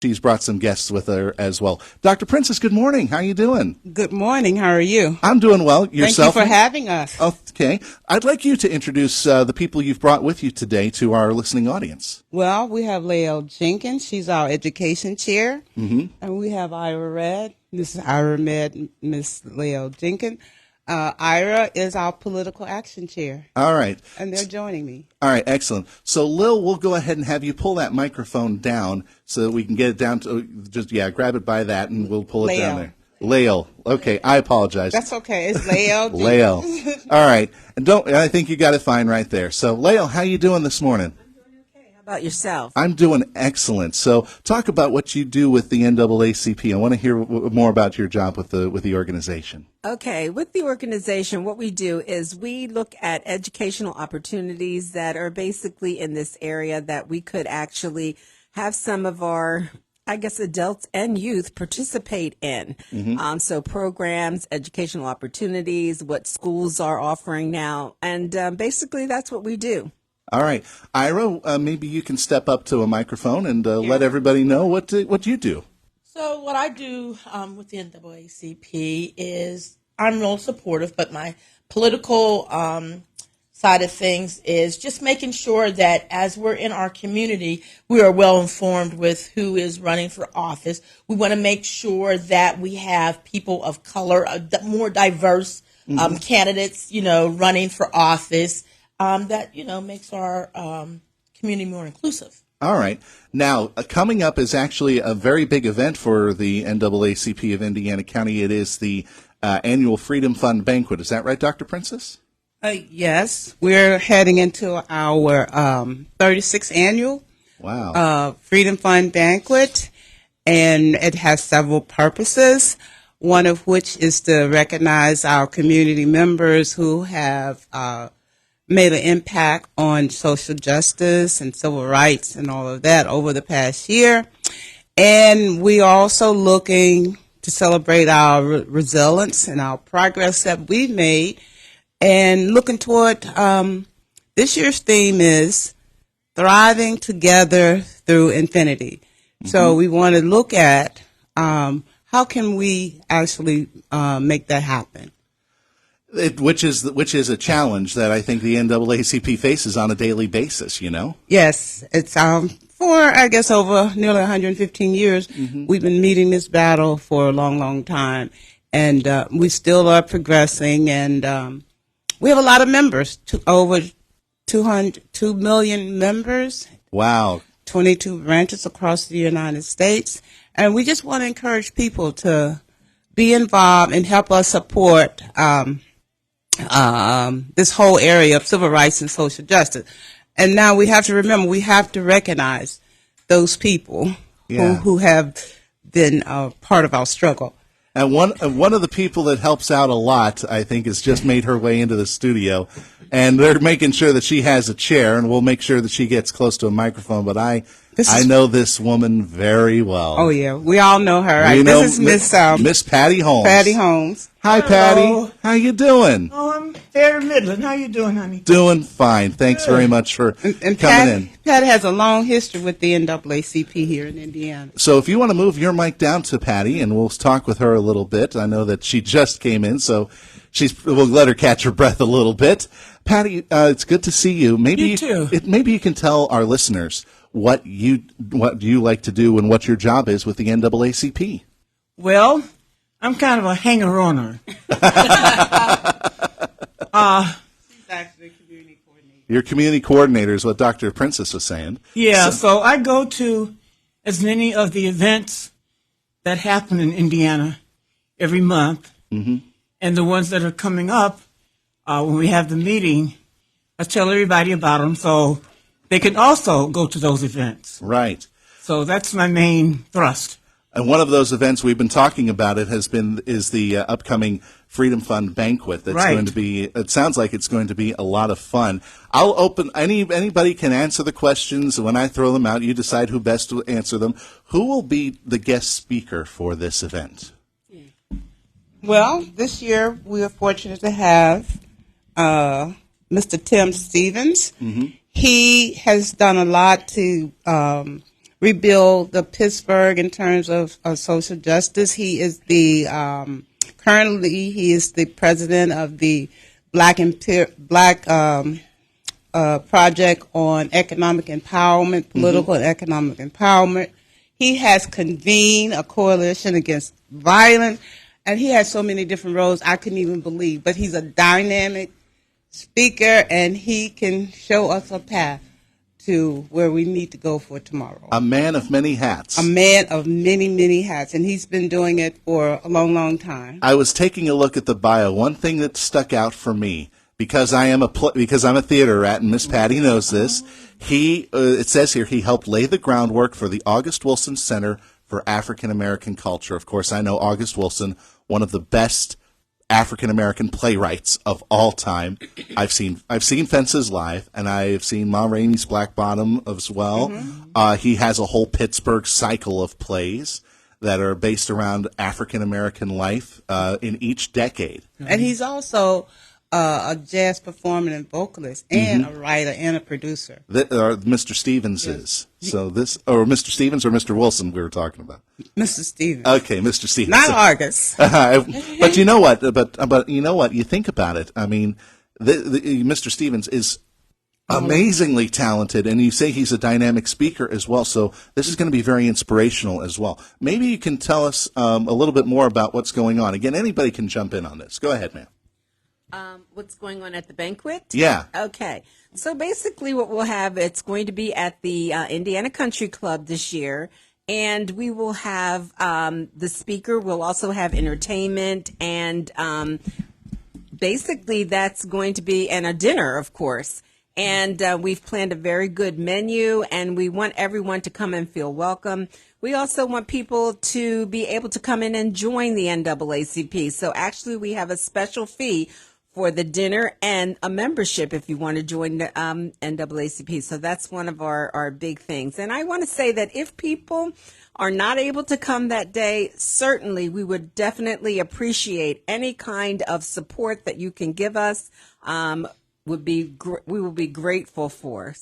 She's brought some guests with her as well. Dr. Princess, good morning. How are you doing? Good morning. How are you? I'm doing well. Yourself? Thank you for having us. Okay. I'd like you to introduce the people you've brought with you today to our listening audience. Well, we have Lael Jenkins. She's our education chair. Mm-hmm. And we have Ira Red. This is Ira Red, Miss Lael Jenkins. Ira is our political action chair. All right. And they're joining me. All right, excellent. So, Lil, we'll go ahead and have you pull that microphone down so that we can get it down to, grab it by that and we'll pull it down there. Lael. Okay, I apologize. That's okay. It's Lael. Lael. All right. And I think you got it fine right there. So, Lael, how you doing this morning? About yourself? I'm doing excellent. So talk about what you do with the NAACP. I want to hear more about your job with the organization. Okay, with the organization, what we do is we look at educational opportunities that are basically in this area that we could actually have some of our, I guess, adults and youth participate in. Mm-hmm. So programs, educational opportunities, what schools are offering now, and basically that's what we do. All right. Ira, maybe you can step up to a microphone and let everybody know what you do. So what I do with the NAACP is I'm real supportive, but my political side of things is just making sure that as we're in our community, we are well informed with who is running for office. We want to make sure that we have people of color, more diverse candidates, running for office. That, makes our community more inclusive. All right. Now, coming up is actually a very big event for the NAACP of Indiana County. It is the annual Freedom Fund Banquet. Is that right, Dr. Princess? Yes. We're heading into our 36th annual Freedom Fund Banquet, and it has several purposes, one of which is to recognize our community members who have made an impact on social justice and civil rights and all of that over the past year. And we are also looking to celebrate our resilience and our progress that we've made. And looking toward this year's theme is Thriving Together Through Infinity. Mm-hmm. So we want to look at how can we actually make that happen. Which is a challenge that I think the NAACP faces on a daily basis, Yes, it's for I guess over nearly 115 years, we've been meeting this battle for a long, long time, and we still are progressing, and we have a lot of members, over 2 million members. Wow. 22 branches across the United States, and we just want to encourage people to be involved and help us support this whole area of civil rights and social justice. And now we have to remember, we have to recognize those people who have been part of our struggle. And one of the people that helps out a lot, I think, has just made her way into the studio. And they're making sure that she has a chair, and we'll make sure that she gets close to a microphone. But I know this woman very well. Oh, yeah. We all know her. Right? This is Miss Patty Holmes. Patty Holmes. Hi, Hello. Patty. How you doing? Oh, I'm fair middling. How you doing, honey? Doing fine. Thanks very much for coming in. Patty has a long history with the NAACP here in Indiana. So if you want to move your mic down to Patty, and we'll talk with her a little bit. I know that she just came in, so we'll let her catch her breath a little bit. Patty, it's good to see you. Maybe you too. Maybe you can tell our listeners what you like to do and what your job is with the NAACP. Well, I'm kind of a hanger-oner. She's actually a community coordinator. Your community coordinator is what Dr. Princess was saying. Yeah, so I go to as many of the events that happen in Indiana every month, and the ones that are coming up when we have the meeting, I tell everybody about them so they can also go to those events. Right. So that's my main thrust. And one of those events we've been talking about is the upcoming Freedom Fund Banquet. That's going to be. It sounds like it's going to be a lot of fun. I'll open. Anybody can answer the questions. When I throw them out, you decide who best to answer them. Who will be the guest speaker for this event? Well, this year we are fortunate to have Mr. Tim Stevens. Mm-hmm. He has done a lot to rebuild the Pittsburgh in terms of social justice. He is the currently he is the president of the Black Project on Economic Empowerment, Political and Economic Empowerment. He has convened a coalition against violence, and he has so many different roles I couldn't even believe. But he's a dynamic speaker, and he can show us a path to where we need to go for tomorrow. A man of many hats. A man of many, many hats, and he's been doing it for a long, long time. I was taking a look at the bio. One thing that stuck out for me, because I'm a theater rat, and Miss Patty knows this. It says here he helped lay the groundwork for the August Wilson Center for African American Culture. Of course, I know August Wilson, one of the best African American playwrights of all time. I've seen Fences live, and I've seen Ma Rainey's Black Bottom as well. He has a whole Pittsburgh cycle of plays that are based around African American life in each decade. And he's also a jazz performer and vocalist, and a writer and a producer. Mr. Stevens is. So or Mr. Stevens or Mr. Wilson we were talking about? Mr. Stevens. Okay, Mr. Stevens. Not August. But you know what? But you know what? You think about it. I mean, Mr. Stevens is amazingly talented, and you say he's a dynamic speaker as well. So this is going to be very inspirational as well. Maybe you can tell us a little bit more about what's going on. Again, anybody can jump in on this. Go ahead, ma'am. What's going on at the banquet? Yeah. Okay. So basically what we'll have, it's going to be at the Indiana Country Club this year. And we will have the speaker. We'll also have entertainment. And basically that's going to be, and a dinner, of course. And we've planned a very good menu. And we want everyone to come and feel welcome. We also want people to be able to come in and join the NAACP. So actually we have a special fee for the dinner and a membership if you want to join the NAACP. So that's one of our big things. And I want to say that if people are not able to come that day, certainly we would definitely appreciate any kind of support that you can give us. We will be grateful for.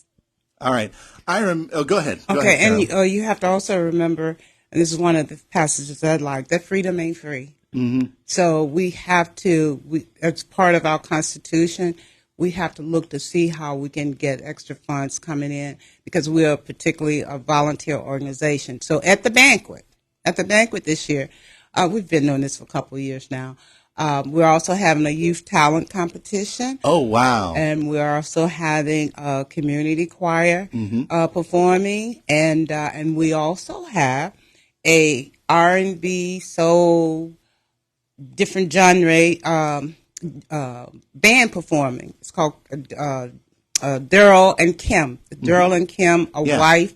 All right. Go ahead. Go okay, ahead, and you have to also remember, and this is one of the passages I like, that freedom ain't free. So we have to, as part of our Constitution, we have to look to see how we can get extra funds coming in, because we are particularly a volunteer organization. So at the banquet this year, we've been doing this for a couple of years now. We're also having a youth talent competition. Oh, wow. And we're also having a community choir performing. And we also have a R&B, soul, different genre band performing. It's called Daryl and Kim. Daryl and Kim, wife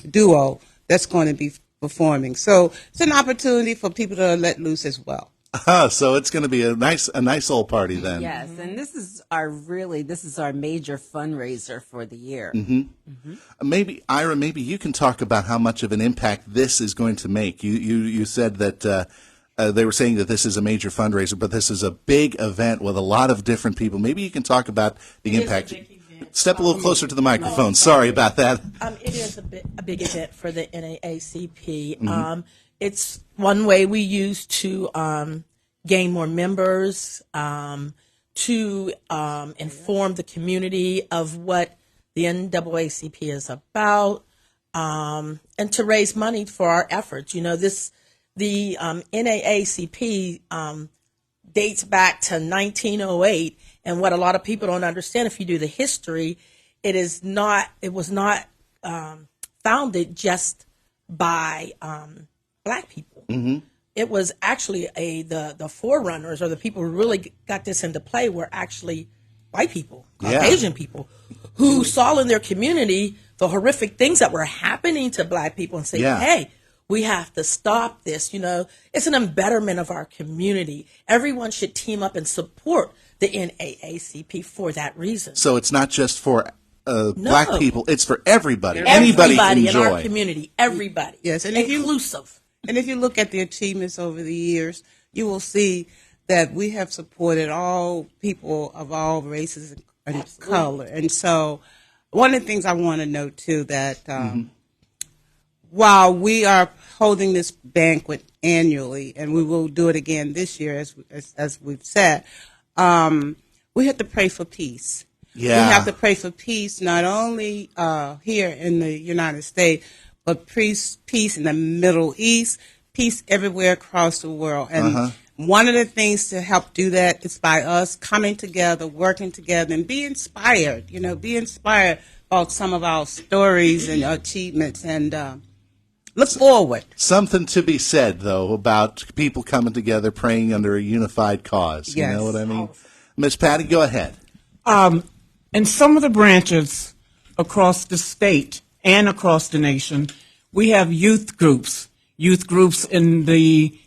duo that's going to be performing. So it's an opportunity for people to let loose as well. So it's going to be a nice old party then. Yes, and this is our major fundraiser for the year. Maybe Ira, maybe you can talk about how much of an impact this is going to make. You said that they were saying that this is a major fundraiser, but this is a big event with a lot of different people. Maybe you can talk about the impact. Step a little closer to the microphone. Sorry about that. It is a big event for the NAACP. It's one way we use to gain more members, to inform the community of what the NAACP is about, and to raise money for our efforts. You know, the NAACP dates back to 1908, and what a lot of people don't understand, if you do the history, it was not founded just by Black people. It was actually the forerunners, or the people who really got this into play, were actually white people, Caucasian people, who saw in their community the horrific things that were happening to Black people and say, hey, we have to stop this. You know, it's an embetterment of our community. Everyone should team up and support the NAACP for that reason. So it's not just for Black people; it's for everybody. Anybody can in join. Our community. Everybody. Yes, and inclusive. And if you look at the achievements over the years, you will see that we have supported all people of all races and color. And so, one of the things I want to note too, that while we are holding this banquet annually, and we will do it again this year, as we've said, we have to pray for peace. Yeah. We have to pray for peace, not only here in the United States, but peace in the Middle East, peace everywhere across the world. And one of the things to help do that is by us coming together, working together, and be inspired. Be inspired about some of our stories and achievements, and look forward. Something to be said, though, about people coming together, praying under a unified cause. Yes. You know what I mean? Miss Patty, go ahead. In some of the branches across the state and across the nation, we have youth groups in the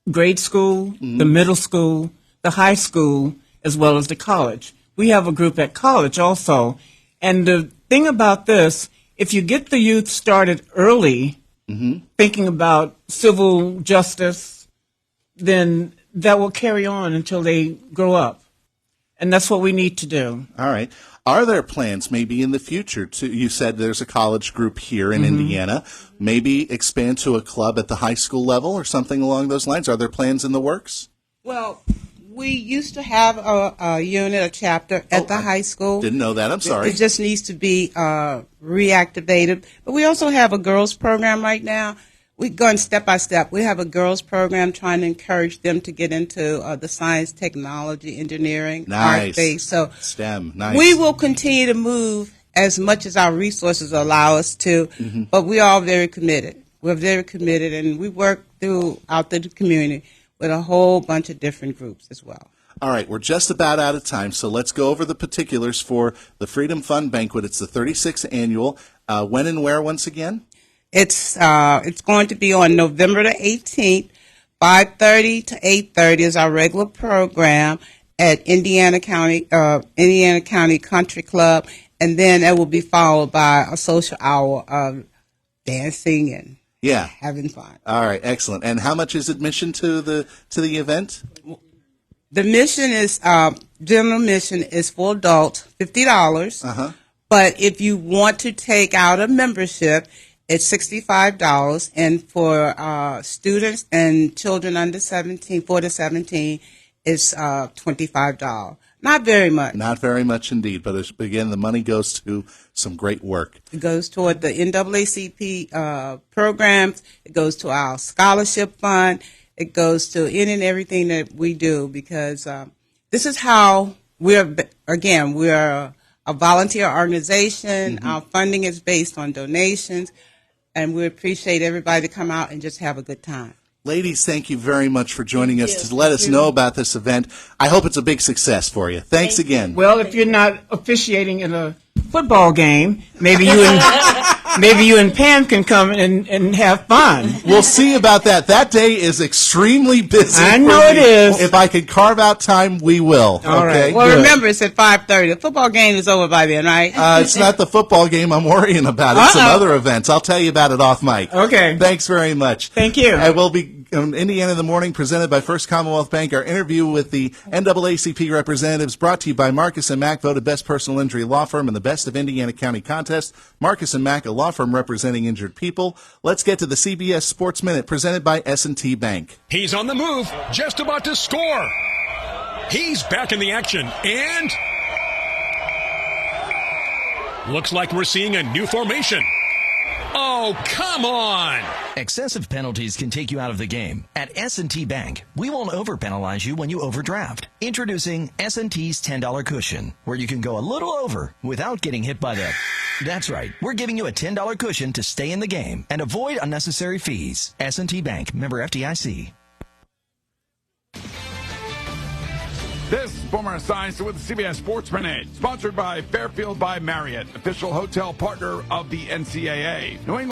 grade school, the middle school, the high school, as well as the college. We have a group at college also. And the thing about this, if you get the youth started early, thinking about civil justice, then that will carry on until they grow up. And that's what we need to do. All right. Are there plans maybe in the future you said there's a college group here in Indiana, maybe expand to a club at the high school level or something along those lines? Are there plans in the works? Well, we used to have a unit, a chapter at the high school. Didn't know that. I'm sorry. It just needs to be reactivated. But we also have a girls program right now. We're going step by step. We have a girls program trying to encourage them to get into the science, technology, engineering, art-based. So STEM, nice. We will continue to move as much as our resources allow us to, but we are very committed. We're very committed, and we work throughout the community with a whole bunch of different groups as well. All right, we're just about out of time, so let's go over the particulars for the Freedom Fund Banquet. It's the 36th annual. When and where once again? It's going to be on November the 18th, 5:30 to 8:30 is our regular program at Indiana County Country Club, and then it will be followed by a social hour of dancing and having fun. All right, excellent. And how much is admission to the event? The mission is general admission is for adults $50. But if you want to take out a membership, it's $65, and for students and children under 17, 4 to 17, it's $25. Not very much. Not very much indeed, but again, the money goes to some great work. It goes toward the NAACP programs. It goes to our scholarship fund. It goes to any and everything that we do, because this is how we're a volunteer organization. Our funding is based on donations. And we appreciate everybody to come out and just have a good time. Ladies, thank you very much for joining us to let us know about this event. I hope it's a big success for you. Thanks again. Well, if you're not officiating in a football game, maybe you and Pam can come and have fun. We'll see about that. That day is extremely busy. I know it is. If I can carve out time, we will. All right. Well, remember, it's at 5:30. The football game is over by then, right? It's not the football game I'm worrying about. It's some other events. I'll tell you about it off mic. Okay. Thanks very much. Thank you. I will be Indiana in the Morning, presented by First Commonwealth Bank. Our interview with the NAACP representatives brought to you by Marcus & Mack, voted Best Personal Injury Law Firm in the Best of Indiana County contest. Marcus & Mack, a law firm representing injured people. Let's get to the CBS Sports Minute, presented by S&T Bank. He's on the move, just about to score. He's back in the action, and looks like we're seeing a new formation. Oh, come on! Excessive penalties can take you out of the game. At S&T Bank, we won't overpenalize you when you overdraft. Introducing S&T's $10 cushion, where you can go a little over without getting hit by the... That's right. We're giving you a $10 cushion to stay in the game and avoid unnecessary fees. S&T Bank, member FDIC. This is Boomer Esiason with the CBS Sports Minute, sponsored by Fairfield by Marriott, official hotel partner of the NCAA. New England